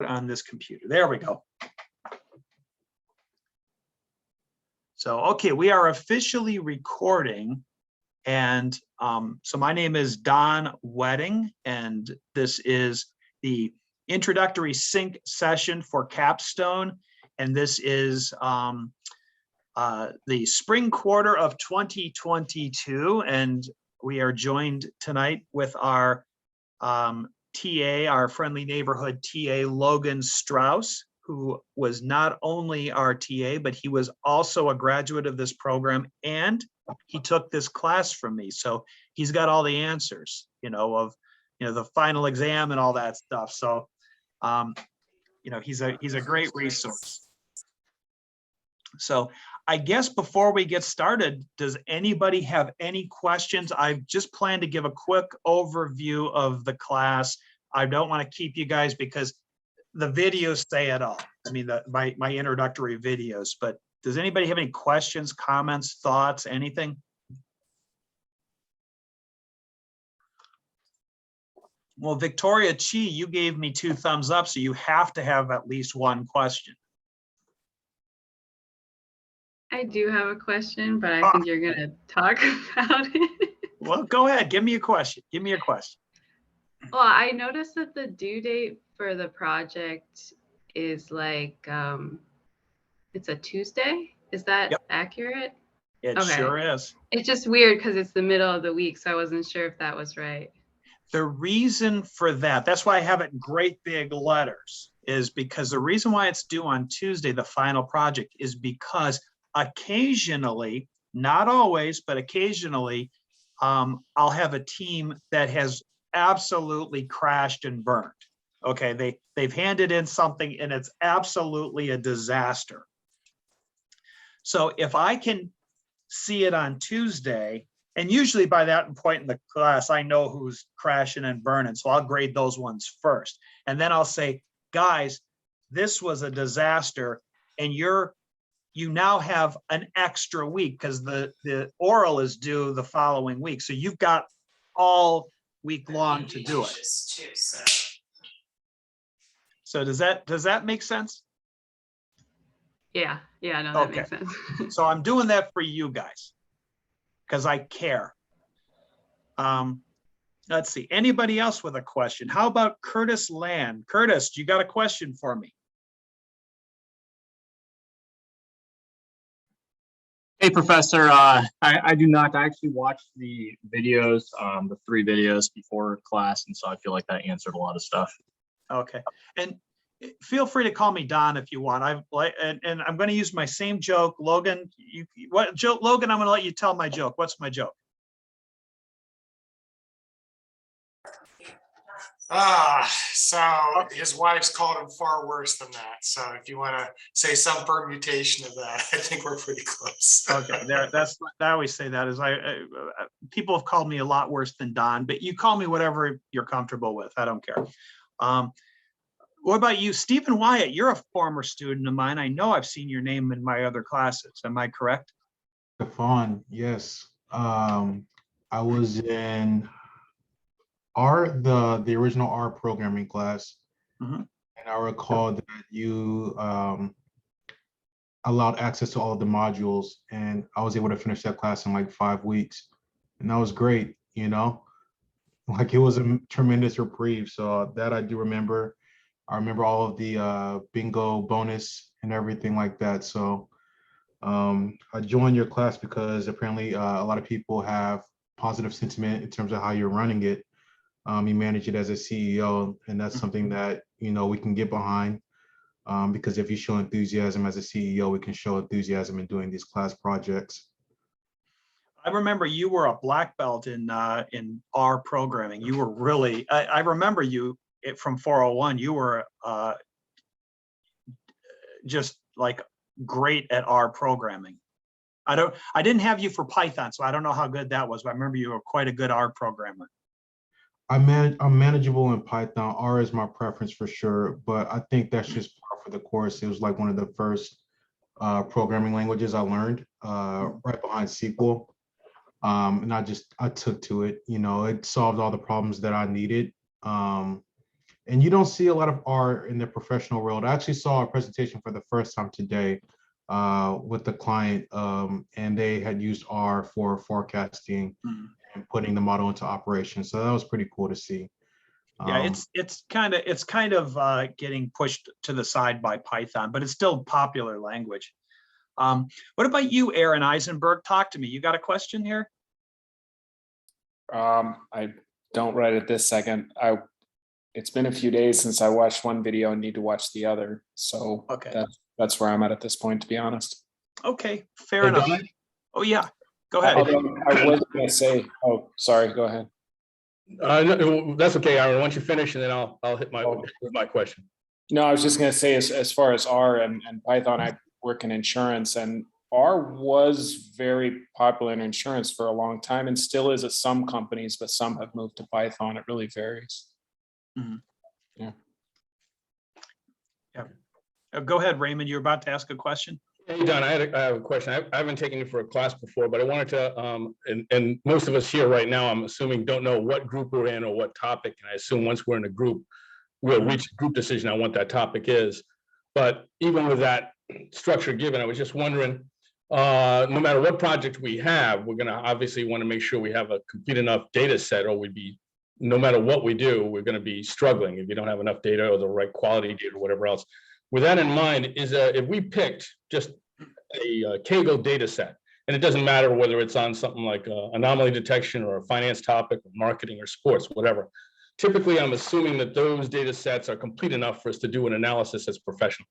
on this computer. There we go. So, okay, we are officially recording. And so my name is Don Wedding, and this is the introductory sync session for Capstone. And this is the spring quarter of 2022. And we are joined tonight with our TA, our friendly neighborhood TA, Logan Strauss, who was not only our TA, but he was also a graduate of this program, and he took this class from me. So he's got all the answers, of, the final exam and all that stuff. So, he's a great resource. So I guess before we get started, does anybody have any questions? I've just planned to give a quick overview of the class. I don't want to keep you guys because the videos say it all. I mean, my introductory videos, but does anybody have any questions, comments, thoughts, anything? Well, Victoria Chi, you gave me 2 thumbs up, so you have to have at least one question. I do have a question, but I think you're going to talk about it. Well, go ahead. Give me a question. Give me a question. Well, I noticed that the due date for the project is like, it's a Tuesday. Is that accurate? It sure is. It's just weird because it's the middle of the week, so I wasn't sure if that was right. The reason for that, that's why I have it in great big letters, is because the reason why it's due on Tuesday, the final project, is because occasionally, not always, but occasionally, I'll have a team that has absolutely crashed and burned. Okay, they've handed in something and it's absolutely a disaster. So if I can see it on Tuesday, and usually by that point in the class, I know who's crashing and burning, so I'll grade those ones first. And then I'll say, guys, this was a disaster, and you now have an extra week because the oral is due the following week. So you've got all week long to do it. So does that make sense? Yeah, no, that makes sense. So I'm doing that for you guys because I care. Let's see, anybody else with a question? How about Curtis Land? Curtis, you got a question for me? Hey, Professor, I do not. I actually watched the videos, the 3 videos before class, and so I feel like that answered a lot of stuff. Okay, and feel free to call me Don if you want. And I'm going to use my same joke. Logan, what joke? Logan, I'm going to let you tell my joke. What's my joke? So his wife's called him far worse than that. So if you want to say some permutation of that, I think we're pretty close. Okay, I always say that is people have called me a lot worse than Don, but you call me whatever you're comfortable with. I don't care. What about you, Stephen Wyatt? You're a former student of mine. I know I've seen your name in my other classes. Am I correct? Stefan, yes. I was in the original R programming class, and I recall that you allowed access to all of the modules, and I was able to finish that class in like 5 weeks, and that was great. Like it was a tremendous reprieve. So that I do remember. I remember all of the bingo bonus and everything like that. So I joined your class because apparently a lot of people have positive sentiment in terms of how you're running it. You manage it as a CEO, and that's something that, we can get behind because if you show enthusiasm as a CEO, we can show enthusiasm in doing these class projects. I remember you were a black belt in R programming. You were really, I remember you from 401, you were just like great at R programming. I didn't have you for Python, so I don't know how good that was, but I remember you were quite a good R programmer. I'm manageable in Python. R is my preference for sure, but I think that's just par for the course. It was like one of the first programming languages I learned right behind SQL. And I took to it. It solved all the problems that I needed. And you don't see a lot of R in the professional world. I actually saw a presentation for the first time today with the client, and they had used R for forecasting and putting the model into operation. So that was pretty cool to see. Yeah, it's kind of getting pushed to the side by Python, but it's still popular language. What about you, Aaron Eisenberg? Talk to me. You got a question here? I don't right at this second. It's been a few days since I watched one video and need to watch the other. So okay, that's where I'm at this point, to be honest. Okay, fair enough. Oh yeah, go ahead. I was going to say, oh, sorry, go ahead. No, that's okay, Aaron. Once you finish, and then I'll hit my question. No, I was just going to say, as far as R and Python, I work in insurance, and R was very popular in insurance for a long time and still is at some companies, but some have moved to Python. It really varies. Yeah. Go ahead, Raymond. You're about to ask a question. Hey, Don, I have a question. I haven't taken you for a class before, but I wanted to, and most of us here right now, I'm assuming, don't know what group we're in or what topic. And I assume once we're in a group, we'll reach a group decision on what that topic is. But even with that structure given, I was just wondering, no matter what project we have, we're going to obviously want to make sure we have a complete enough data set, or we'd be, no matter what we do, we're going to be struggling if you don't have enough data or the right quality data or whatever else. With that in mind, if we picked just a Kaggle data set, and it doesn't matter whether it's on something like anomaly detection or a finance topic or marketing or sports, whatever, typically I'm assuming that those data sets are complete enough for us to do an analysis that's professional.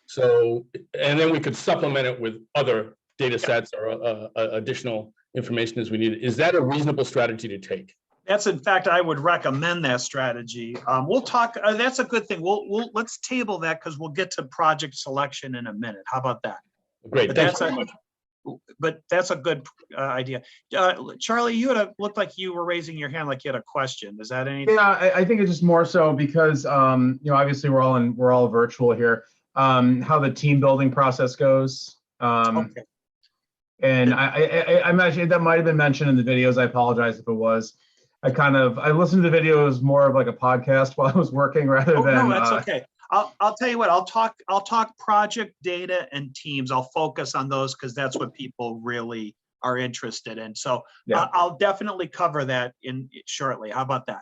So, and then we could supplement it with other data sets or additional information as we need. Is that a reasonable strategy to take? That's, in fact, I would recommend that strategy. We'll talk. That's a good thing. Let's table that because we'll get to project selection in a minute. How about that? Great. But Thanks very much. But that's a good idea. Charlie, you looked like you were raising your hand, like you had a question. Is that anything? Yeah, I think it's just more so because obviously we're all virtual here. How the team building process goes. Okay. And I imagine that might have been mentioned in the videos. I apologize if it was. I listened to the videos more of like a podcast while I was working rather than. No, that's okay. I'll tell you what. I'll talk project data and teams. I'll focus on those because that's what people really are interested in. So yeah. I'll definitely cover that shortly. How about that?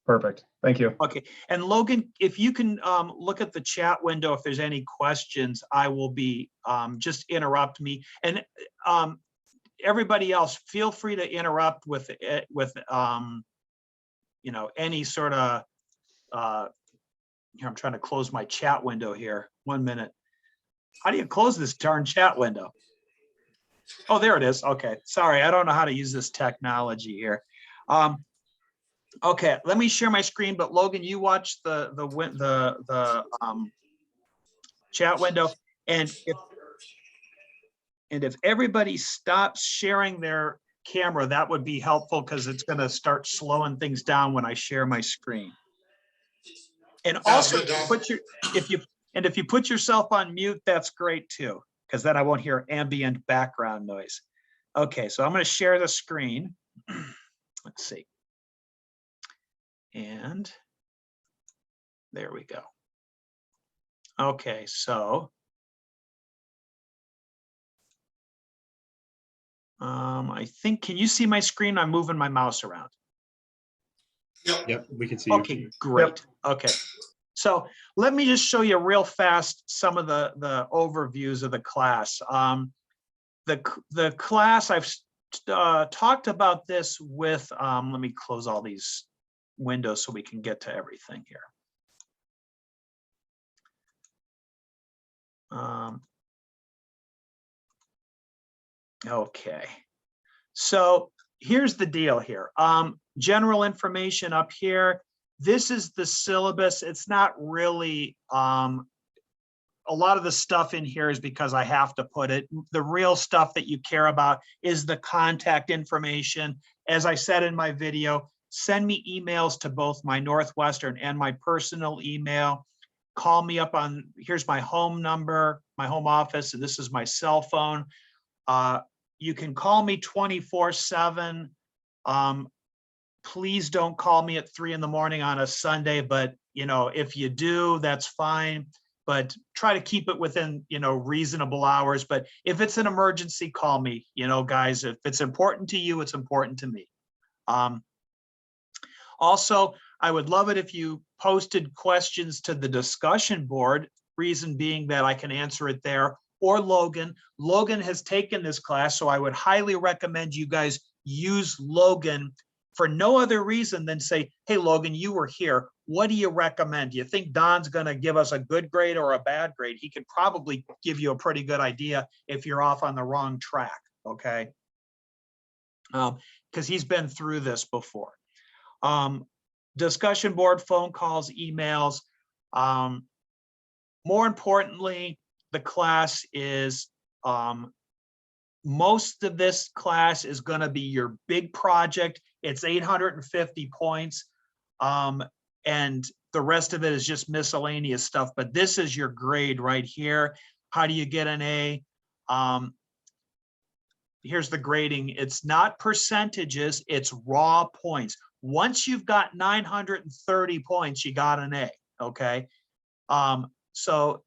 Perfect. Thank you. Okay. And Logan, if you can look at the chat window, if there's any questions, I will be just interrupt me. And everybody else, feel free to interrupt with any sort of here, I'm trying to close my chat window here. 1 minute. How do you close this darn chat window? Oh, there it is. Okay. Sorry, I don't know how to use this technology here. Okay, let me share my screen, but Logan, you watch the chat window, and if everybody stops sharing their camera, that would be helpful because it's going to start slowing things down when I share my screen. And also, if you put yourself on mute, that's great too, because then I won't hear ambient background noise. Okay, so I'm going to share the screen. Let's see. And there we go. Okay, so I think, can you see my screen? I'm moving my mouse around. Yep, we can see. Okay, you. great. Yep. Okay, so let me just show you real fast some of the overviews of the class. The class, I've talked about this with, let me close all these windows so we can get to everything here. Okay, so here's the deal here. General information up here. This is the syllabus. It's not really, a lot of the stuff in here is because I have to put it. The real stuff that you care about is the contact information. As I said in my video, send me emails to both my Northwestern and my personal email. Call me up on, here's my home number, my home office, and this is my cell phone. You can call me 24/7. Please don't call me at 3 in the morning on a Sunday, but you know, if you do, that's fine, but try to keep it within, you know, reasonable hours. But if it's an emergency, call me, you know, guys. If it's important to you, it's important to me. Also, I would love it if you posted questions to the discussion board, reason being that I can answer it there, or Logan. Logan has taken this class, so I would highly recommend you guys use Logan for no other reason than say, hey, Logan, you were here. What do you recommend? Do you think Don's going to give us a good grade or a bad grade? He could probably give you a pretty good idea if you're off on the wrong track, okay? Because he's been through this before. Discussion board, phone calls, emails. More importantly, the class is, most of this class is going to be your big project. It's 850 points. And the rest of it is just miscellaneous stuff, but this is your grade right here. How do you get an A? Here's the grading. It's not percentages, it's raw points. Once you've got 930 points, you got an A, okay? So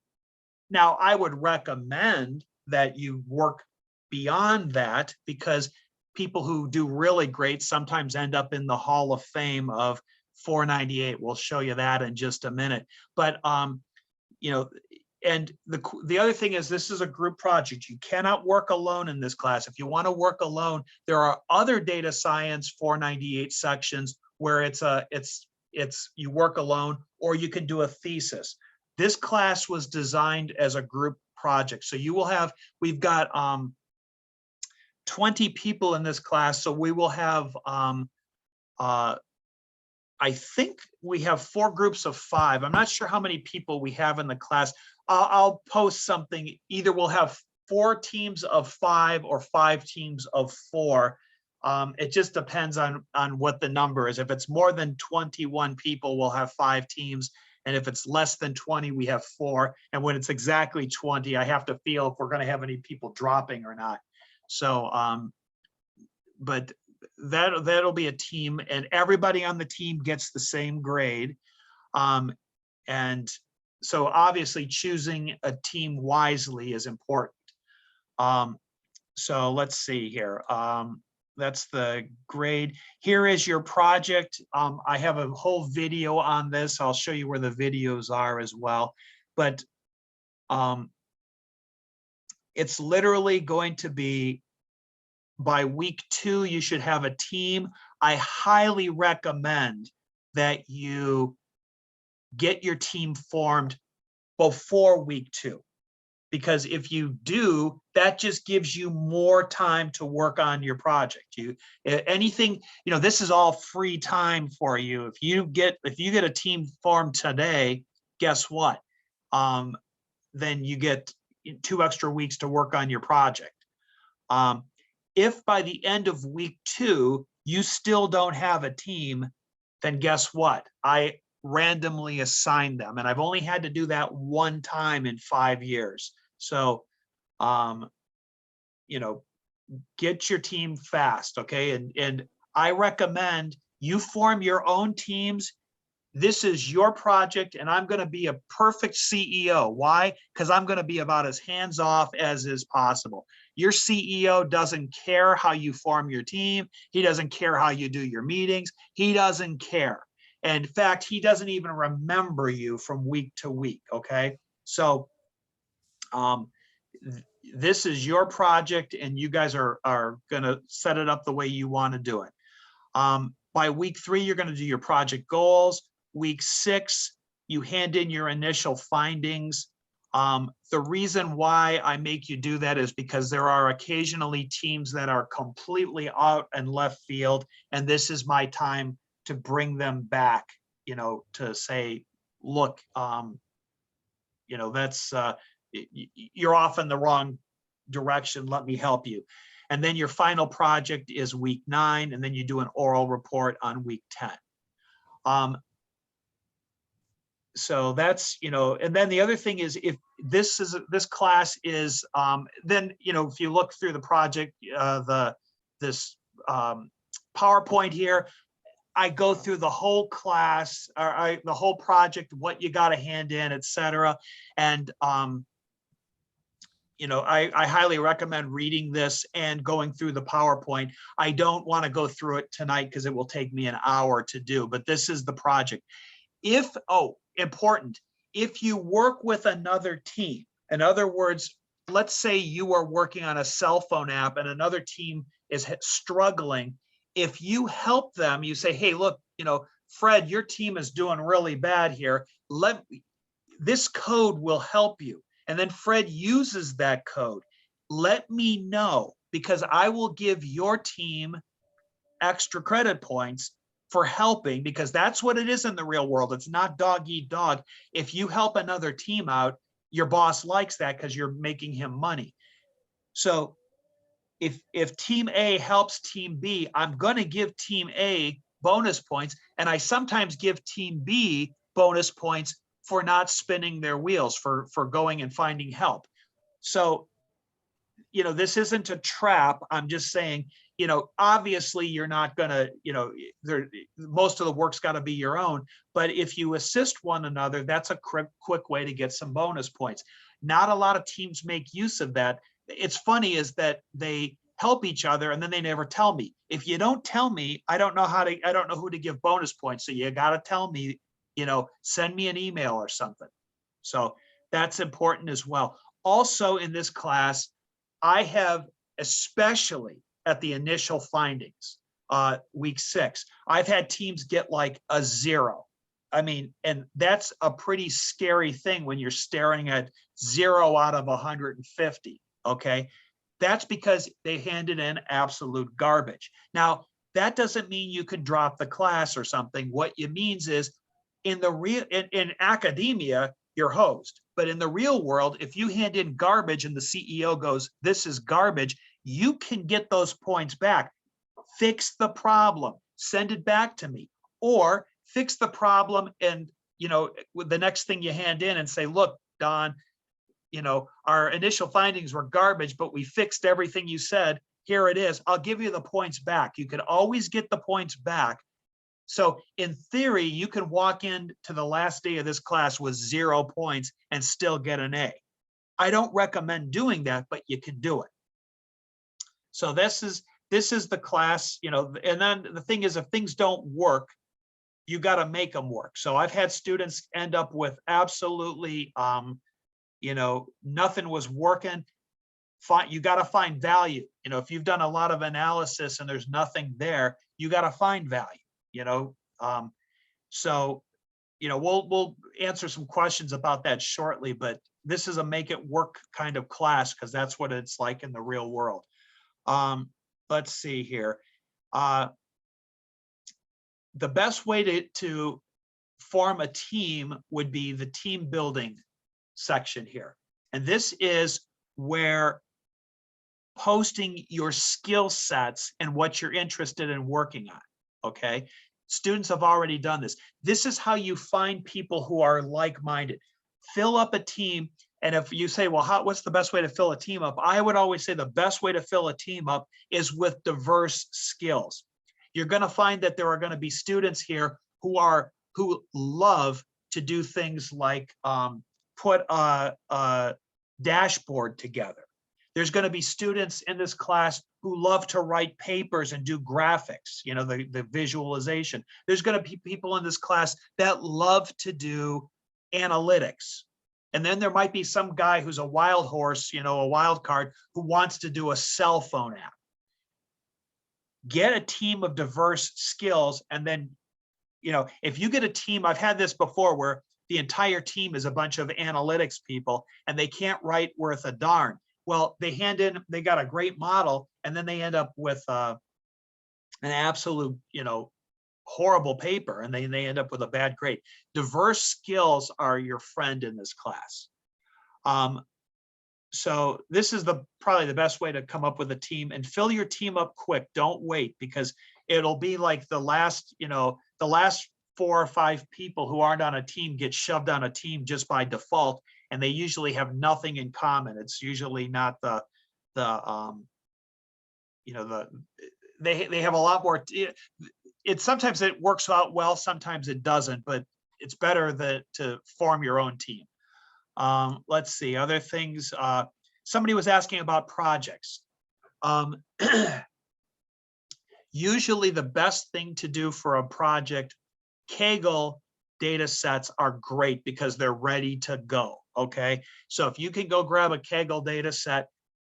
now I would recommend that you work beyond that, because people who do really great sometimes end up in the Hall of Fame of 498. We'll show you that in just a minute. But, you know, and the other thing is, this is a group project. You cannot work alone in this class. If you want to work alone, there are other data science 498 sections where you work alone, or you can do a thesis. This class was designed as a group project. So you will have, we've got 20 people in this class. So we will have, I think we have 4 groups of 5. I'm not sure how many people we have in the class. I'll post something. Either we'll have 4 teams of 5 or 5 teams of 4. It just depends on what the number is. If it's more than 21 people, we'll have 5 teams. And if it's less than 20, we have 4. And when it's exactly 20, I have to feel if we're going to have any people dropping or not. So, but that'll be a team, and everybody on the team gets the same grade. And so obviously choosing a team wisely is important. So let's see here. That's the grade. Here is your project. I have a whole video on this. I'll show you where the videos are as well. But it's literally going to be, by week 2, you should have a team. I highly recommend that you get your team formed before week 2. Because if you do, that just gives you more time to work on your project. Anything, you know, this is all free time for you. If you get a team formed today, guess what? Then you get 2 extra weeks to work on your project. If by the end of week 2, you still don't have a team, then guess what? I randomly assign them, and I've only had to do that 1 time in 5 years. So, you know, get your team fast, okay? And I recommend you form your own teams. This is your project, and I'm going to be a perfect CEO. Why? Because I'm going to be about as hands-off as is possible. Your CEO doesn't care how you form your team. He doesn't care how you do your meetings. He doesn't care. And in fact, he doesn't even remember you from week to week, okay? So this is your project, and you guys are going to set it up the way you want to do it. By week 3, you're going to do your project goals. Week 6, you hand in your initial findings. The reason why I make you do that is because there are occasionally teams that are completely out and left field, and this is my time to bring them back, you know, to say, look, you know, that's, you're off in the wrong direction, let me help you. And then your final project is week 9, and then you do an oral report on week 10. So that's, you know, and then the other thing is, if this class is, then, you know, if you look through the project, this PowerPoint here, I go through the whole class, or the whole project, what you got to hand in, et cetera. And, you know, I highly recommend reading this and going through the PowerPoint. I don't want to go through it tonight because it will take me an hour to do, but this is the project. If, oh, important, if you work with another team, in other words, let's say you are working on a cell phone app and another team is struggling. If you help them, you say, hey, look, you know, Fred, your team is doing really bad here. This code will help you. And then Fred uses that code. Let me know, because I will give your team extra credit points for helping, because that's what it is in the real world. It's not dog eat dog. If you help another team out, your boss likes that because you're making him money. So if team A helps team B, I'm going to give team A bonus points, and I sometimes give team B bonus points for not spinning their wheels, for going and finding help. So, you know, this isn't a trap. I'm just saying, you know, obviously you're not gonna, you know, most of the work's got to be your own, but if you assist one another, that's a quick way to get some bonus points. Not a lot of teams make use of that. It's funny is that they help each other and then they never tell me. If you don't tell me, I don't know who to give bonus points. So you got to tell me, you know, send me an email or something. So that's important as well. Also in this class, I have, especially at the initial findings, week 6, I've had teams get like a 0. I mean, and that's a pretty scary thing when you're staring at 0 out of 150, okay? That's because they handed in absolute garbage. Now, that doesn't mean you can drop the class or something. What it means is, in academia, you're hosed. But in the real world, if you hand in garbage and the CEO goes, this is garbage, you can get those points back. Fix the problem, send it back to me, or fix the problem and, you know, with the next thing you hand in and say, look, Don, you know, our initial findings were garbage, but we fixed everything you said. Here it is. I'll give you the points back. You can always get the points back. So in theory, you can walk into the last day of this class with 0 points and still get an A. I don't recommend doing that, but you can do it. So this is the class, you know, and then the thing is, if things don't work, you got to make them work. So I've had students end up with absolutely, you know, nothing was working. You got to find value. You know, if you've done a lot of analysis and there's nothing there, you got to find value. You know, so, you know, we'll answer some questions about that shortly, but this is a make it work kind of class because that's what it's like in the real world. Let's see here. The best way to form a team would be the team building section here. And this is where posting your skill sets and what you're interested in working on. Okay, students have already done this. This is how you find people who are like-minded. Fill up a team. And if you say, well, what's the best way to fill a team up? I would always say the best way to fill a team up is with diverse skills. You're going to find that there are going to be students here who love to do things like put a dashboard together. There's going to be students in this class who love to write papers and do graphics, you know, the visualization. There's going to be people in this class that love to do analytics. And then there might be some guy who's a wild horse, you know, a wild card, who wants to do a cell phone app. Get a team of diverse skills. And then, you know, if you get a team, I've had this before where the entire team is a bunch of analytics people and they can't write worth a darn. Well, they got a great model, and then they end up with an absolute, you know, horrible paper, and they end up with a bad grade. Diverse skills are your friend in this class. So this is probably the best way to come up with a team, and fill your team up quick. Don't wait, because it'll be like the last 4 or 5 people who aren't on a team get shoved on a team just by default, and they usually have nothing in common. It's usually not they have a lot more. sometimes it works out well, sometimes it doesn't, but it's better to form your own team. Let's see, other things. Somebody was asking about projects. Usually the best thing to do for a project, Kaggle data sets are great because they're ready to go, okay? So if you can go grab a Kaggle data set,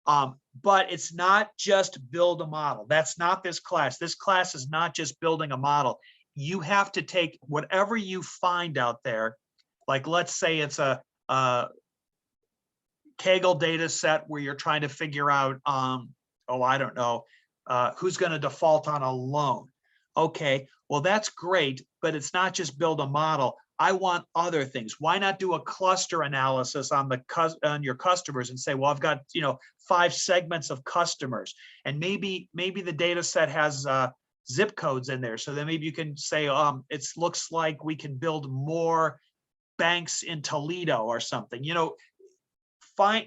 but it's not just build a model. That's not this class. This class is not just building a model. You have to take whatever you find out there, like let's say it's a Kaggle data set where you're trying to figure out, oh, I don't know, who's going to default on a loan. Okay, well, that's great, but it's not just build a model. I want other things. Why not do a cluster analysis on your customers and say, well, I've got 5 segments of customers, and maybe the data set has zip codes in there. So then maybe you can say, it looks like we can build more banks in Toledo or something.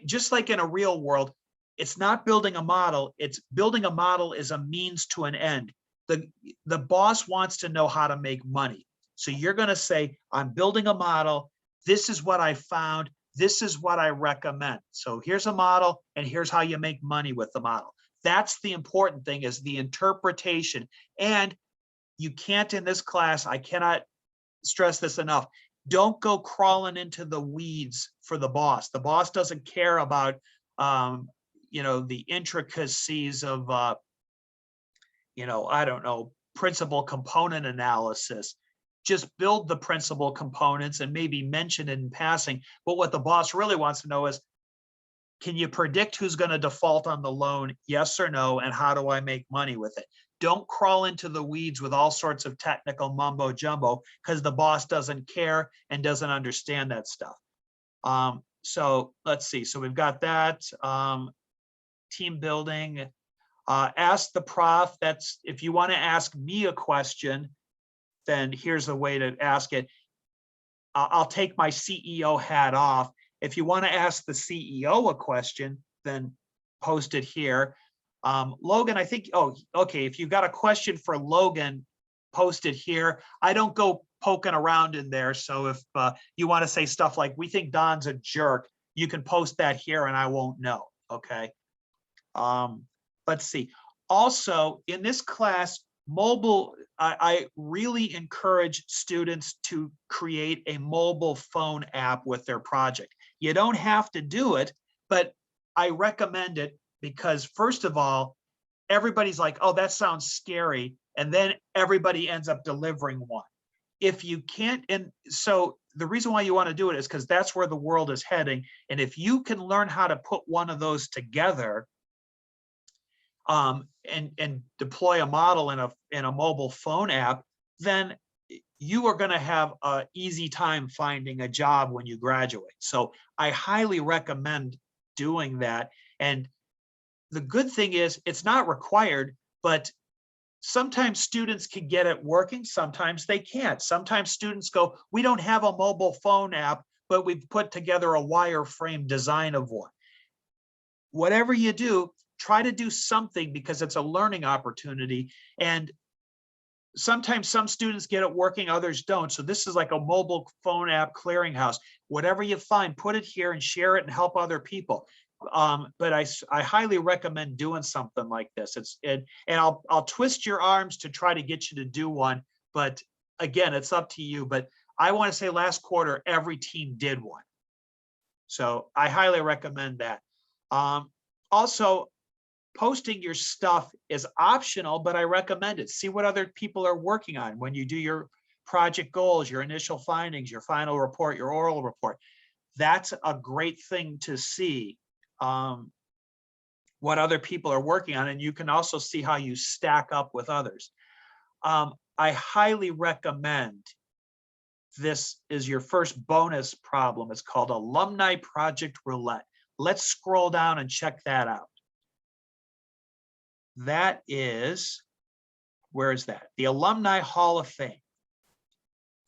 Just like in a real world, it's not building a model. It's building a model is a means to an end. The boss wants to know how to make money. So you're going to say, I'm building a model. This is what I found. This is what I recommend. So here's a model, and here's how you make money with the model. That's the important thing, is the interpretation. And you can't, in this class, I cannot stress this enough, don't go crawling into the weeds for the boss. The boss doesn't care about the intricacies of I don't know, principal component analysis. Just build the principal components and maybe mention it in passing. But what the boss really wants to know is, can you predict who's going to default on the loan? Yes or no? And how do I make money with it? Don't crawl into the weeds with all sorts of technical mumbo jumbo, because the boss doesn't care and doesn't understand that stuff. So let's see. So we've got that. Team building. Ask the prof. That's if you want to ask me a question, then here's the way to ask it. I'll take my CEO hat off. If you want to ask the CEO a question, then post it here. Logan, I think, oh, okay, if you've got a question for Logan, post it here. I don't go poking around in there. So if you want to say stuff like, we think Don's a jerk, you can post that here and I won't know, okay? Let's see. Also, in this class, mobile, I really encourage students to create a mobile phone app with their project. You don't have to do it, but I recommend it because, first of all, everybody's like, oh, that sounds scary. And then everybody ends up delivering one. If you can't, and so the reason why you want to do it is because that's where the world is heading. And if you can learn how to put one of those together, and deploy a model in a mobile phone app, then you are going to have an easy time finding a job when you graduate. So I highly recommend doing that. And the good thing is it's not required, but sometimes students can get it working, sometimes they can't. Sometimes students go, we don't have a mobile phone app, but we've put together a wireframe design of one. Whatever you do, try to do something because it's a learning opportunity. And sometimes some students get it working, others don't. So this is like a mobile phone app clearinghouse. Whatever you find, put it here and share it and help other people. But I highly recommend doing something like this. And I'll twist your arms to try to get you to do one. But again, it's up to you. But I want to say last quarter, every team did one. So I highly recommend that. Also, posting your stuff is optional, but I recommend it. See what other people are working on when you do your project goals, your initial findings, your final report, your oral report. That's a great thing to see what other people are working on, and you can also see how you stack up with others. I highly recommend, this is your first bonus problem. It's called Alumni Project Roulette. Let's scroll down and check that out. That is, where is that? The Alumni Hall of Fame.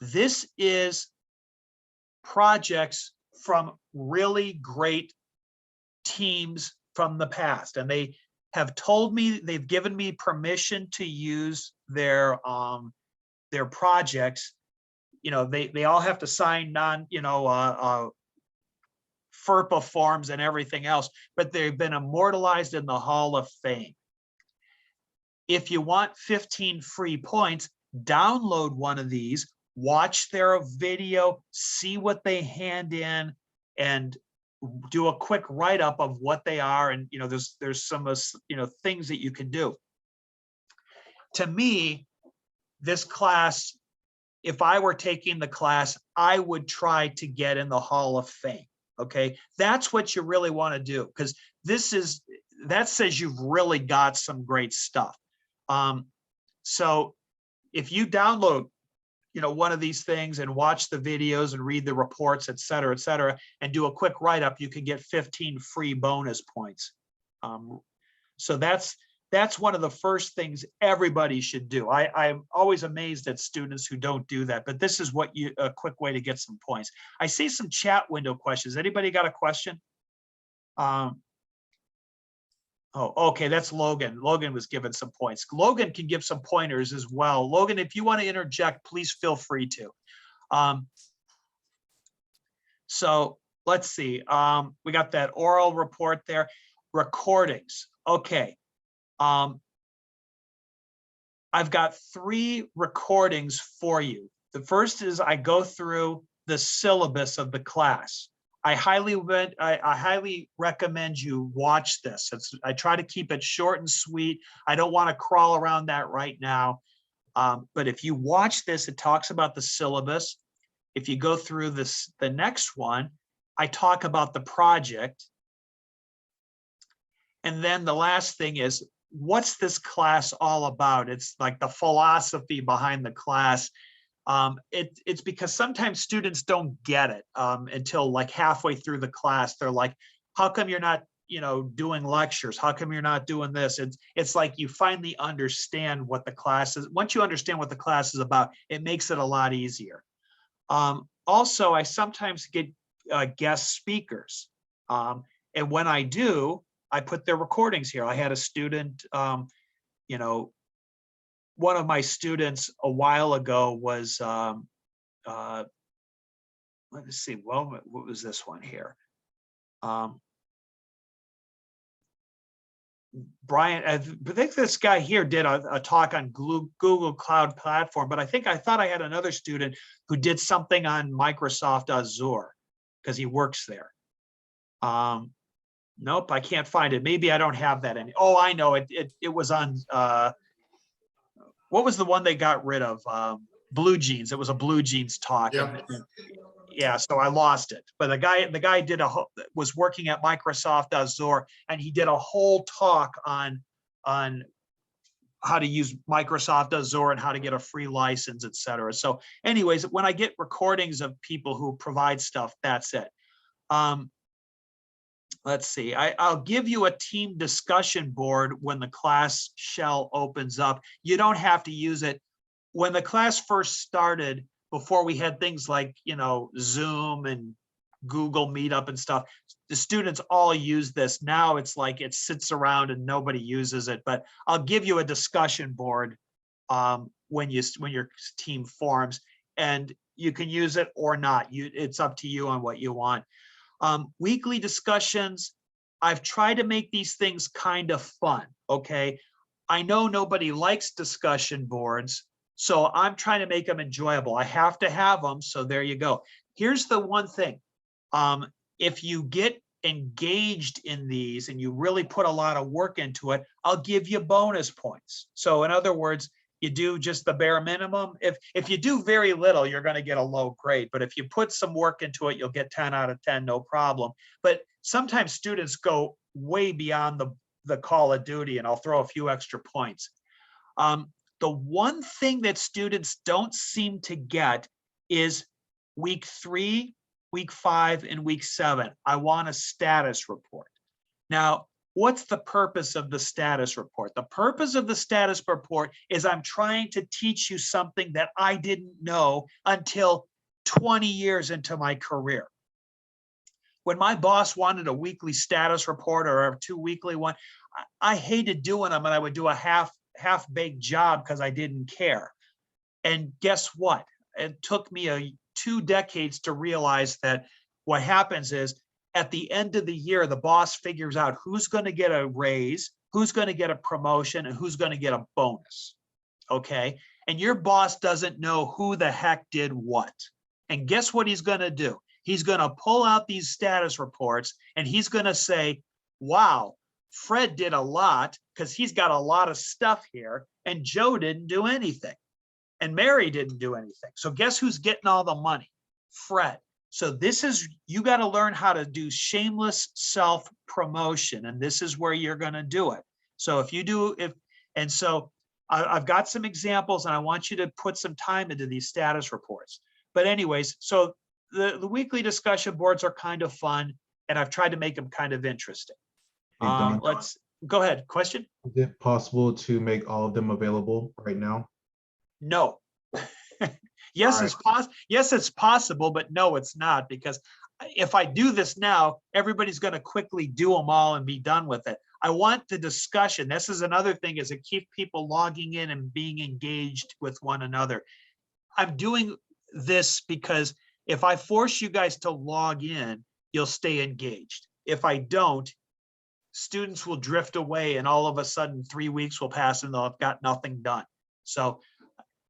This is projects from really great teams from the past, and have told me, they've given me permission to use their projects. You know, they all have to sign FERPA forms and everything else, but they've been immortalized in the Hall of Fame. If you want 15 free points, download one of these, watch their video, see what they hand in, and do a quick write-up of what they are. And, you know, there's some, things that you can do. To me, this class, if I were taking the class, I would try to get in the Hall of Fame. Okay, that's what you really want to do, because that says you've really got some great stuff. So if you download, one of these things and watch the videos and read the reports, et cetera, and do a quick write-up, you can get 15 free bonus points. So that's one of the first things everybody should do. I'm always amazed at students who don't do that, but this is a quick way to get some points. I see some chat window questions. Anybody got a question? Oh, okay, that's Logan. Logan was given some points. Logan can give some pointers as well. Logan, if you want to interject, please feel free to. So let's see. We got that oral report there. Recordings. Okay. I've got 3 recordings for you. The first is I go through the syllabus of the class. I highly recommend you watch this. I try to keep it short and sweet. I don't want to crawl around that right now. But if you watch this, it talks about the syllabus. If you go through the next one, I talk about the project. And then the last thing is, what's this class all about? It's like the philosophy behind the class. It's because sometimes students don't get it until like halfway through the class. They're like, how come you're not, doing lectures? How come you're not doing this? It's like you finally understand what the class is. Once you understand what the class is about, it makes it a lot easier. Also, I sometimes get guest speakers. And when I do, I put their recordings here. I had a student, one of my students a while ago was, let me see, well, what was this one here? Brian, I think this guy here did a talk on Google Cloud Platform, but I thought I had another student who did something on Microsoft Azure because he works there. Nope, I can't find it. Maybe I don't have that any. Oh, I know it. It was on. What was the one they got rid of? Blue Jeans. It was a Blue Jeans talk. Yep. Yeah, so I lost it. But the guy was working at Microsoft Azure, and he did a whole talk on how to use Microsoft Azure and how to get a free license, et cetera. So anyways, when I get recordings of people who provide stuff, that's it. Let's see, I'll give you a team discussion board when the class shell opens up. You don't have to use it. When the class first started, before we had things like, Zoom and Google Meetup and stuff, the students all use this. Now it's like it sits around and nobody uses it, but I'll give you a discussion board when your team forms, and you can use it or not. It's up to you on what you want. Weekly discussions, I've tried to make these things kind of fun, okay? I know nobody likes discussion boards, so I'm trying to make them enjoyable. I have to have them, so there you go. Here's the one thing. If you get engaged in these and you really put a lot of work into it, I'll give you bonus points. So in other words, you do just the bare minimum. If you do very little, you're going to get a low grade. But if you put some work into it, you'll get 10 out of 10, no problem. But sometimes students go way beyond the call of duty, and I'll throw a few extra points. The one thing that students don't seem to get is week 3, week 5, and week 7. I want a status report. Now, what's the purpose of the status report? The purpose of the status report is I'm trying to teach you something that I didn't know until 20 years into my career. When my boss wanted a weekly status report or a 2 weekly one, I hated doing them, and I would do a half-baked job because I didn't care. And guess what? It took me 2 decades to realize that what happens is at the end of the year, the boss figures out who's going to get a raise, who's going to get a promotion, and who's going to get a bonus. Okay. And your boss doesn't know who the heck did what. And guess what he's going to do? He's going to pull out these status reports and he's going to say, wow, Fred did a lot because he's got a lot of stuff here, and Joe didn't do anything. And Mary didn't do anything. So guess who's getting all the money? Fred. So this is, you got to learn how to do shameless self-promotion. And this is where you're going to do it. So if you do, and so I've got some examples and I want you to put some time into these status reports. But anyways, so the weekly discussion boards are kind of fun, and I've tried to make them kind of interesting. Hey, Don, Let's go ahead. Question? is it possible to make all of them available right now? No. Yes, All yes, it's possible, but no, it's not, because if I do this now, everybody's going to quickly do them all and be done with it. I want the discussion. This is another thing, is it keep people logging in and being engaged with one another. I'm doing this because if I force you guys to log in, you'll stay engaged. If I don't, students will drift away, and all of a sudden 3 weeks will pass and they'll have got nothing done. So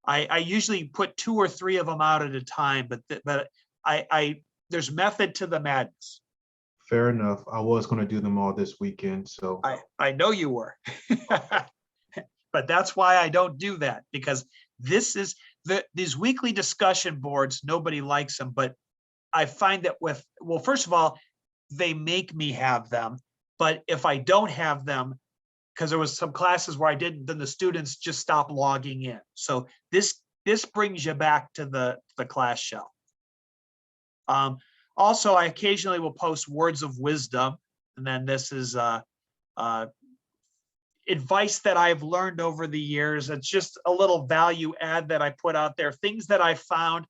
I usually put 2 or 3 of them out at a time, but there's method to the madness. Fair enough. I was going to do them all this weekend, so I know you were, but that's why I don't do that, because this is these weekly discussion boards, nobody likes them, but I find that well, first of all, they make me have them, but if I don't have them, because there was some classes where I didn't, then the students just stop logging in. So this brings you back to the class shell. Also, I occasionally will post words of wisdom, and then this is advice that I've learned over the years. It's just a little value add that I put out there, things that I found.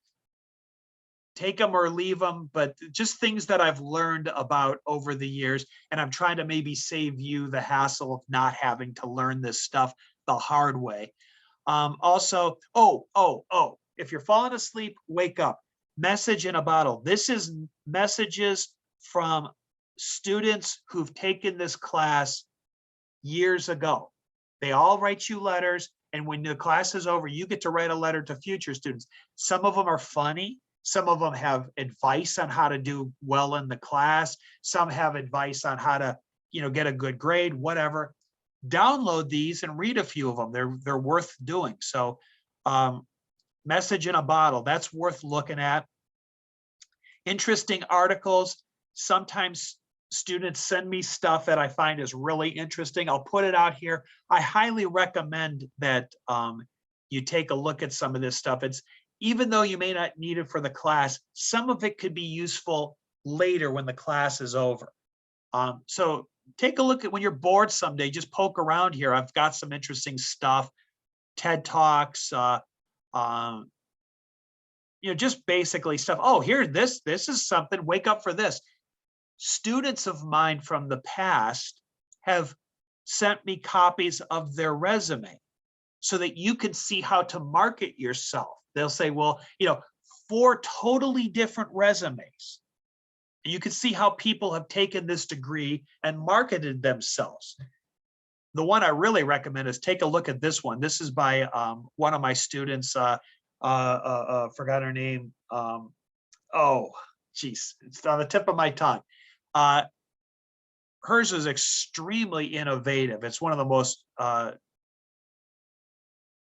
Take them or leave them, but just things that I've learned about over the years. And I'm trying to maybe save you the hassle of not having to learn this stuff the hard way. Also, if you're falling asleep, wake up. Message in a bottle. This is messages from students who've taken this class years ago. They all write you letters, and when the class is over, you get to write a letter to future students. Some of them are funny. Some of them have advice on how to do well in the class. Some have advice on how to, get a good grade, whatever. Download these and read a few of them. They're worth doing. So message in a bottle, that's worth looking at. Interesting articles. Sometimes students send me stuff that I find is really interesting. I'll put it out here. I highly recommend that you take a look at some of this stuff. Even though you may not need it for the class, some of it could be useful later when the class is over. So take a look at, when you're bored someday, just poke around here. I've got some interesting stuff, TED Talks, just basically stuff. Oh, here, this is something, wake up for this. Students of mine from the past have sent me copies of their resume so that you can see how to market yourself. They'll say, well, 4 totally different resumes. You can see how people have taken this degree and marketed themselves. The one I really recommend is take a look at this one. This is by one of my students, forgot her name. Oh, geez, it's on the tip of my tongue. Hers is extremely innovative. It's one of the most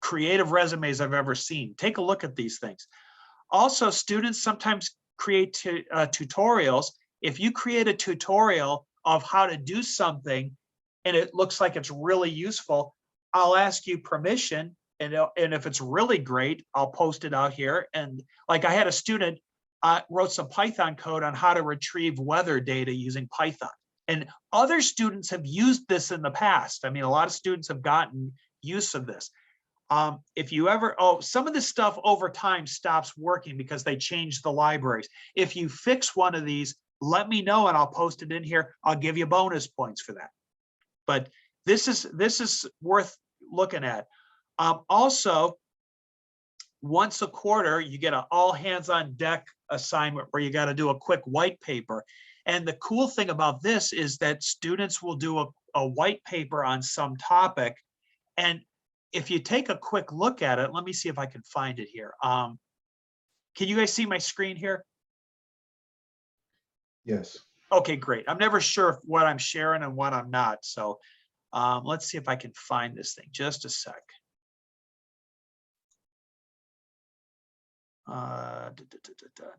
creative resumes I've ever seen. Take a look at these things. Also, students sometimes create tutorials. If you create a tutorial of how to do something and it looks like it's really useful, I'll ask you permission. And if it's really great, I'll post it out here. And like I had a student wrote some Python code on how to retrieve weather data using Python. And other students have used this in the past. I mean, a lot of students have gotten use of this. If you ever, some of this stuff over time stops working because they changed the libraries. If you fix one of these, let me know and I'll post it in here. I'll give you bonus points for that. But this is worth looking at. Also, once a quarter, you get an all hands on deck assignment where you got to do a quick white paper. And the cool thing about this is that students will do a white paper on some topic. And if you take a quick look at it, let me see if I can find it here. Can you guys see my screen here? Yes. Okay, great. I'm never sure what I'm sharing and what I'm not. So let's see if I can find this thing. Just a sec.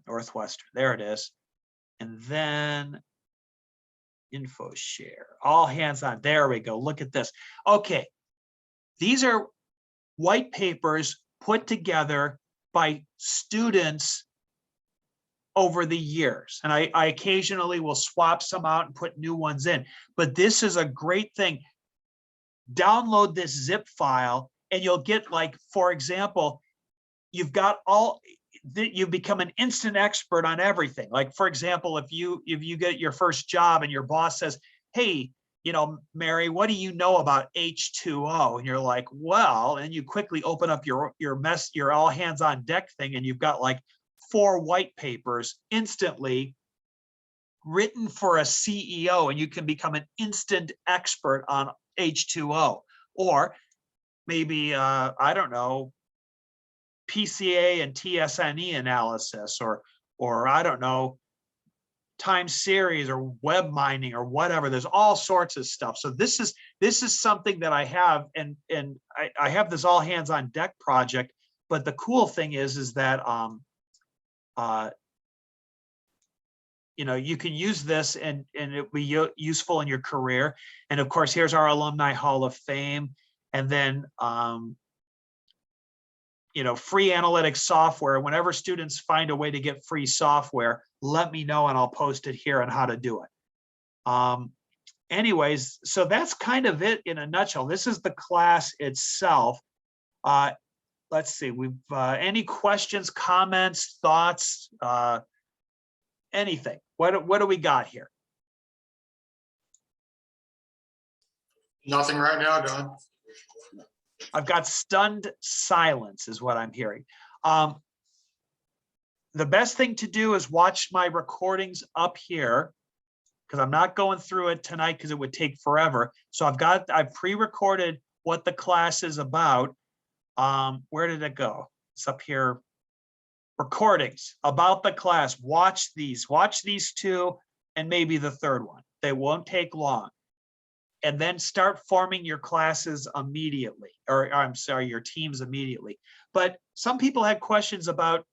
Northwestern, there it is. And then info share, all hands on, there we go. Look at this. Okay, these are white papers put together by students over the years. And I occasionally will swap some out and put new ones in, but this is a great thing. Download this zip file and you'll get, like, for example, you've got you become an instant expert on everything. Like, for example, if you get your first job and your boss says, hey, you know, Mary, what do you know about H2O? And you're like, well, and you quickly open up your all hands on deck thing, and you've got like 4 white papers instantly written for a CEO, and you can become an instant expert on H2O. Or maybe, I don't know, PCA and TSNE analysis, or I don't know, time series or web mining or whatever. There's all sorts of stuff. So this is something that I have, and I have this all hands on deck project. But the cool thing is that you know, you can use this and it'll be useful in your career. And of course, here's our Alumni Hall of Fame, and then you know, free analytics software. Whenever students find a way to get free software, let me know and I'll post it here on how to do it. Anyways, so that's kind of it in a nutshell. This is the class itself. Let's see, we've any questions, comments, thoughts, anything? What do we got here? Nothing right now, Don. I've got stunned silence is what I'm hearing. The best thing to do is watch my recordings up here, because I'm not going through it tonight because it would take forever. So I've pre-recorded what the class is about. Where did it go? It's up here. Recordings about the class. Watch these 2 and maybe the third one. They won't take long. And then start forming your classes immediately, or I'm sorry, your teams immediately. But some people had questions about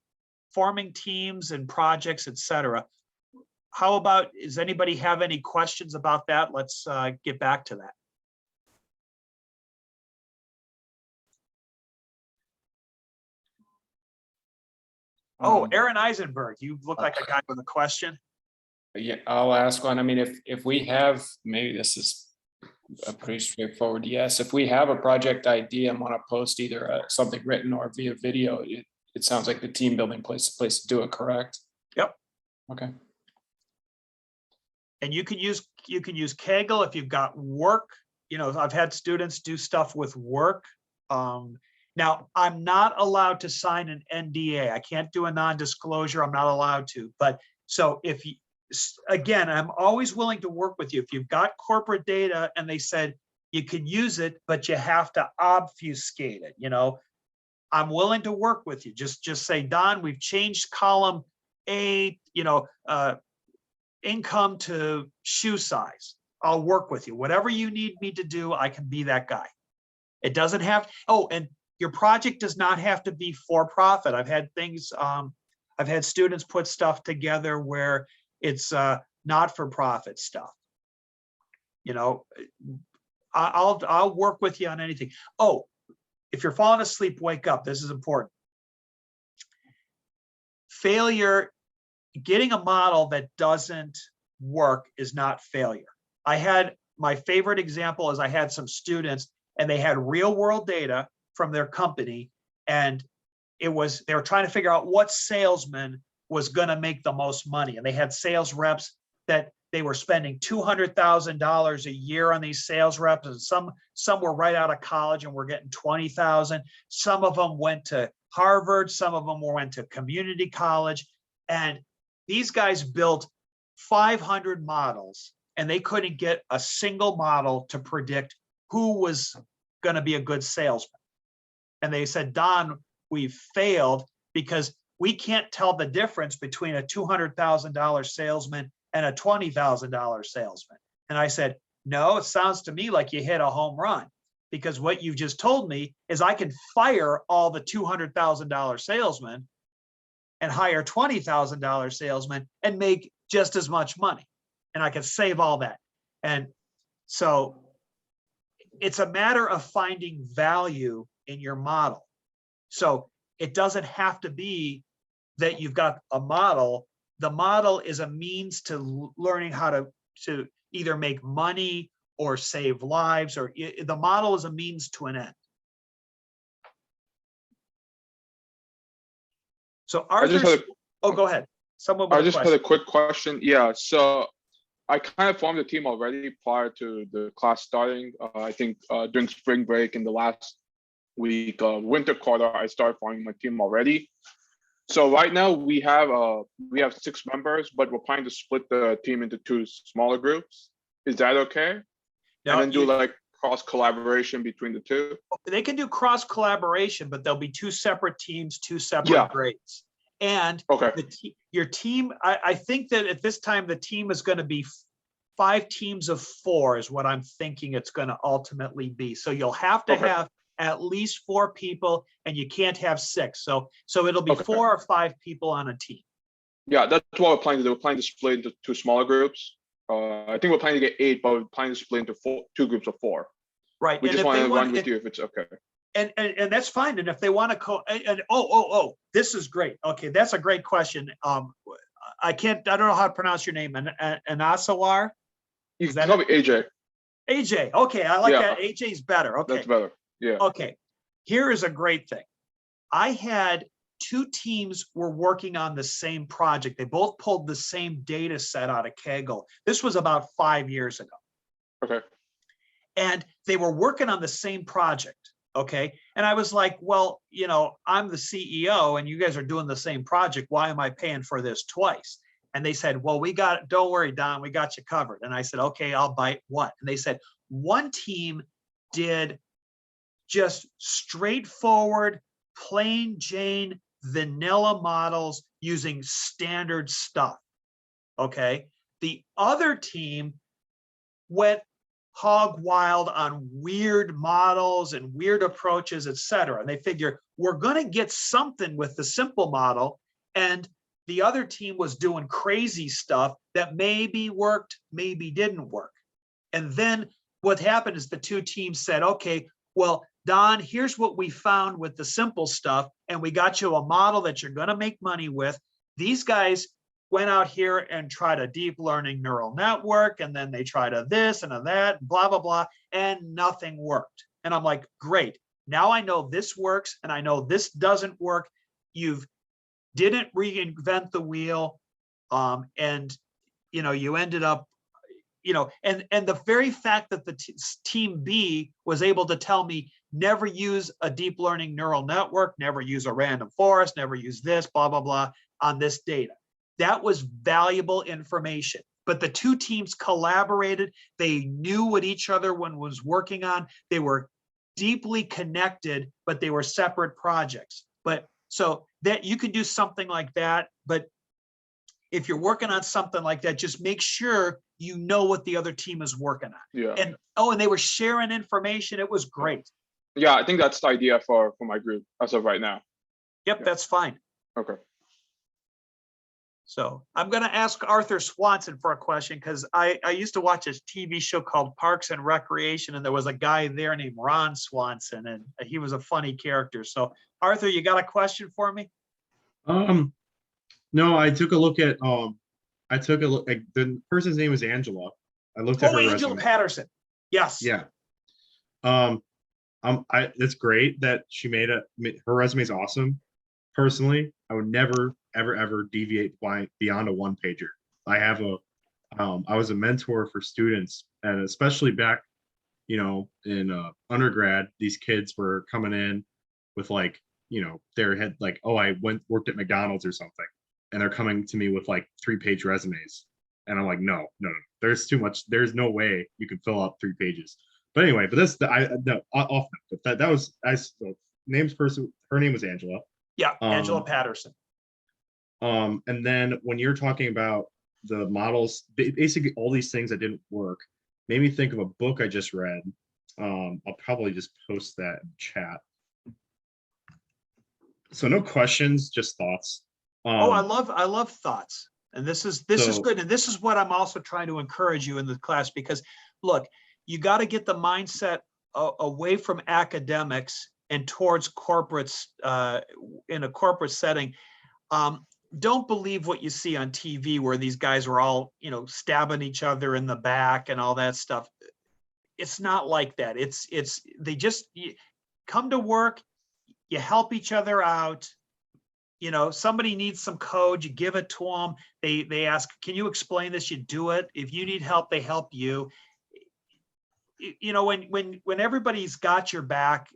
forming teams and projects, etc. How about, does anybody have any questions about that? Let's get back to that. Oh, Aaron Eisenberg, you look like a guy with a question. Yeah, I'll ask one. I mean, if we have, maybe this is a pretty straightforward yes. If we have a project idea and want to post either something written or via video, it sounds like the team building place to do it, correct? Yep. Okay. And you can use Kaggle if you've got work. You know, I've had students do stuff with work. Now, I'm not allowed to sign an NDA. I can't do a non-disclosure. I'm not allowed to. But so if you, again, I'm always willing to work with you. If you've got corporate data and they said you can use it, but you have to obfuscate it, you know, I'm willing to work with you. Just say, Don, we've changed column A, you know, income to shoe size. I'll work with you. Whatever you need me to do, I can be that guy. It doesn't have, oh, and your project does not have to be for profit. I've had things, I've had students put stuff together where it's not for profit stuff. You know, I'll work with you on anything. Oh, if you're falling asleep, wake up. This is important. Failure, getting a model that doesn't work is not failure. I had, my favorite example is I had some students and they had real world data from their company, and they were trying to figure out what salesman was going to make the most money. And they had sales reps that they were spending $200,000 a year on these sales reps, and some were right out of college and were getting 20,000. Some of them went to Harvard, some of them went to community college, and these guys built 500 models, and they couldn't get a single model to predict who was going to be a good salesman. And they said, Don, we've failed because we can't tell the difference between a $200,000 salesman and a $20,000 salesman. And I said, no, it sounds to me like you hit a home run, because what you just told me is I can fire all the $200,000 salesmen and hire $20,000 salesmen and make just as much money. And I can save all that. And so it's a matter of finding value in your model. So it doesn't have to be that you've got a model. The model is a means to learning how to either make money or save lives, or the model is a means to an end. So Arthur, go ahead. Someone with I a just had question. a quick question. Yeah, so I kind of formed a team already prior to the class starting. I think during spring break in the last week, winter quarter, I started forming my team already. So right now we have 6 members, but we're planning to split the team into 2 smaller groups. Is that okay? Now, And then do like cross collaboration between the 2? They can do cross collaboration, but there'll be 2 separate teams, 2 separate grades. And Okay. your team, I think that at this time, the team is going to be 5 teams of 4 is what I'm thinking it's going to ultimately be. So you'll have to have at least 4 people, and you can't have 6. So it'll be 4 or 5 people on a team. Yeah, that's what we're planning to do. We're planning to split into 2 smaller groups. I think we're planning to get 8, but we're planning to split into 2 groups of 4. Right. We just want to run with you if it's okay. And that's fine. And if they want to this is great. Okay, that's a great question. I don't know how to pronounce your name. Anasawar? You can call me AJ. AJ. Okay, I like that. AJ's better. Okay. That's better. Yeah. Okay. Here is a great thing. I had 2 teams were working on the same project. They both pulled the same data set out of Kaggle. This was about 5 years ago. Okay. And they were working on the same project. Okay. And I was like, well, I'm the CEO and you guys are doing the same project. Why am I paying for this twice? And they said, well, don't worry, Don, we got you covered. And I said, okay, I'll bite what? And they said, one team did just straightforward, plain Jane, vanilla models using standard stuff. Okay. The other team went hog wild on weird models and weird approaches, et cetera. And they figure we're going to get something with the simple model. And the other team was doing crazy stuff that maybe worked, maybe didn't work. And then what happened is the 2 teams said, okay, well, Don, here's what we found with the simple stuff. And we got you a model that you're going to make money with. These guys went out here and tried a deep learning neural network, and then they tried a this and a that, blah, blah, blah, and nothing worked. And I'm like, great. Now I know this works and I know this doesn't work. You didn't reinvent the wheel. And you ended up, and the very fact that the team B was able to tell me, never use a deep learning neural network, never use a random forest, never use this, blah, blah, blah, on this data. That was valuable information. But the 2 teams collaborated. They knew what each other one was working on. They were deeply connected, but they were separate projects. But so that you could do something like that. But if you're working on something like that, just make sure you know what the other team is working on. Yeah. And they were sharing information. It was great. Yeah, I think that's the idea for my group as of right now. Yep, Yeah. that's fine. Okay. So I'm going to ask Arthur Swanson for a question, because I used to watch a TV show called Parks and Recreation, and there was a guy there named Ron Swanson, and he was a funny character. So Arthur, you got a question for me? No, I took a look at the person's name is Angela. I looked at her Angela resume. Patterson. Yes. Yeah. It's great that she her resume is awesome. Personally, I would never, ever, ever deviate beyond a 1-pager. I have I was a mentor for students, and especially back, in undergrad, these kids were coming in with like, their head like, oh, I worked at McDonald's or something, and they're coming to me with like 3-page resumes, and I'm like, no, there's too much. There's no way you can fill out 3 pages. But anyway, but that's off. But that was names person. Her name was Angela. Yeah, Angela Patterson. And then when you're talking about the models, basically all these things that didn't work made me think of a book I just read. I'll probably just post that in chat. So no questions, just thoughts. Oh, I love thoughts. And this is good. And this is what I'm also trying to encourage you in the class, because look, you got to get the mindset away from academics and towards corporates in a corporate setting. Don't believe what you see on TV where these guys are all, stabbing each other in the back and all that stuff. It's not like that. They just come to work, you help each other out. Somebody needs some code, you give it to them. They ask, can you explain this? You do it. If you need help, they help you. When everybody's got your back,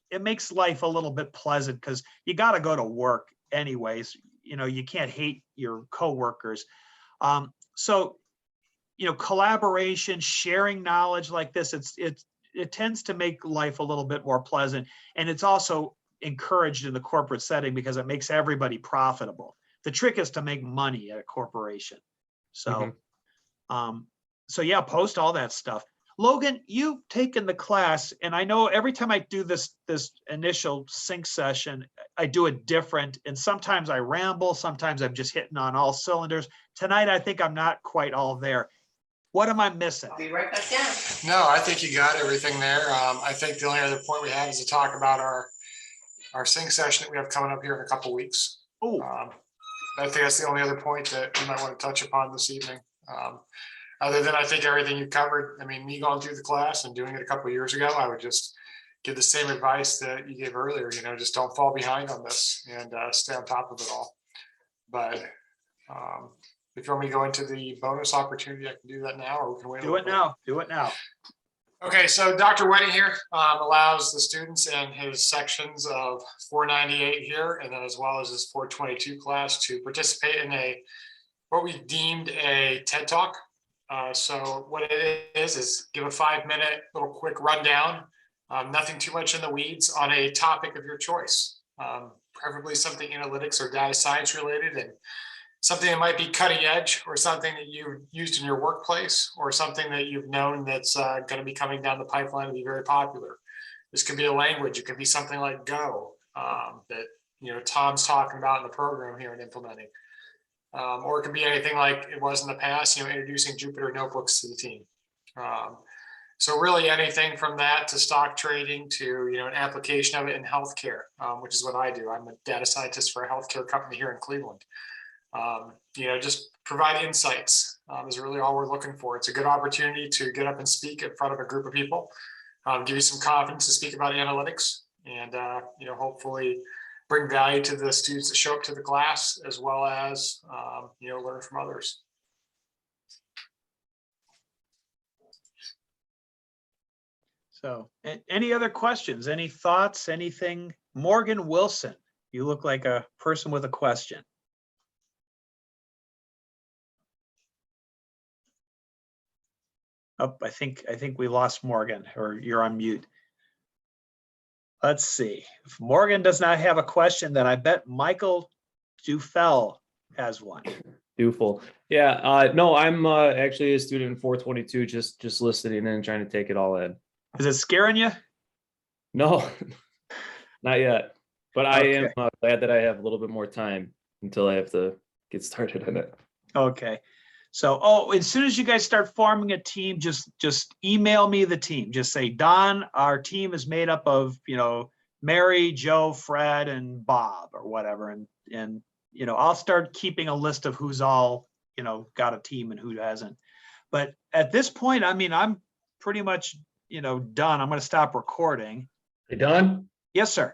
it makes life a little bit pleasant, because you got to go to work anyways. You can't hate your coworkers. So, collaboration, sharing knowledge like this, it tends to make life a little bit more pleasant. And it's also encouraged in the corporate setting because it makes everybody profitable. The trick is to make money at a corporation. So, so yeah, post all that stuff. Logan, you've taken the class, and I know every time I do this initial sync session, I do it different. And sometimes I ramble, sometimes I'm just hitting on all cylinders. Tonight, I think I'm not quite all there. What am I missing? I'll be right back down. No, I think you got everything there. I think the only other point we have is to talk about our sync session that we have coming up here in a couple weeks. Oh, I think that's the only other point that you might want to touch upon this evening. Other than I think everything you covered. I mean, me going through the class and doing it a couple of years ago, I would just give the same advice that you gave earlier. Just don't fall behind on this and stay on top of it all. But if you want me to go into the bonus opportunity, I can do that now, or we can wait. do it now. Do it now. Okay, so Dr. Wedding here allows the students in his sections of 498 here, and then as well as his 422 class, to participate in what we deemed a TED Talk. So what it is give a 5-minute little quick rundown, nothing too much in the weeds, on a topic of your choice, preferably something analytics or data science related, and something that might be cutting edge, or something that you've used in your workplace, or something that you've known that's going to be coming down the pipeline to be very popular. This could be a language. It could be something like Go that Tom's talking about in the program here and implementing. Or it could be anything like it was in the past, introducing Jupyter notebooks to the team. So really anything from that to stock trading to, an application of it in healthcare, which is what I do. I'm a data scientist for a healthcare company here in Cleveland. Just provide insights is really all we're looking for. It's a good opportunity to get up and speak in front of a group of people, give you some confidence to speak about analytics, and, hopefully bring value to the students that show up to the class, as well as, learn from others. So any other questions, any thoughts, anything? Morgan Wilson, you look like a person with a question. Oh, I think we lost Morgan, or you're on mute. Let's see. If Morgan does not have a question, then I bet Michael Dufell has one. Dufel. Yeah, no, I'm actually a student in 422, just listening in and trying to take it all in. Is it scaring you? No, not yet. But I am glad that I have a little bit more time until I have to get started in it. Okay. So, as soon as you guys start forming a team, just email me the team. Just say, Don, our team is made up of, Mary, Joe, Fred, and Bob, or whatever. And I'll start keeping a list of who's all, got a team and who hasn't. But at this point, I mean, I'm pretty much, done. I'm going to stop recording. You done? Yes, sir.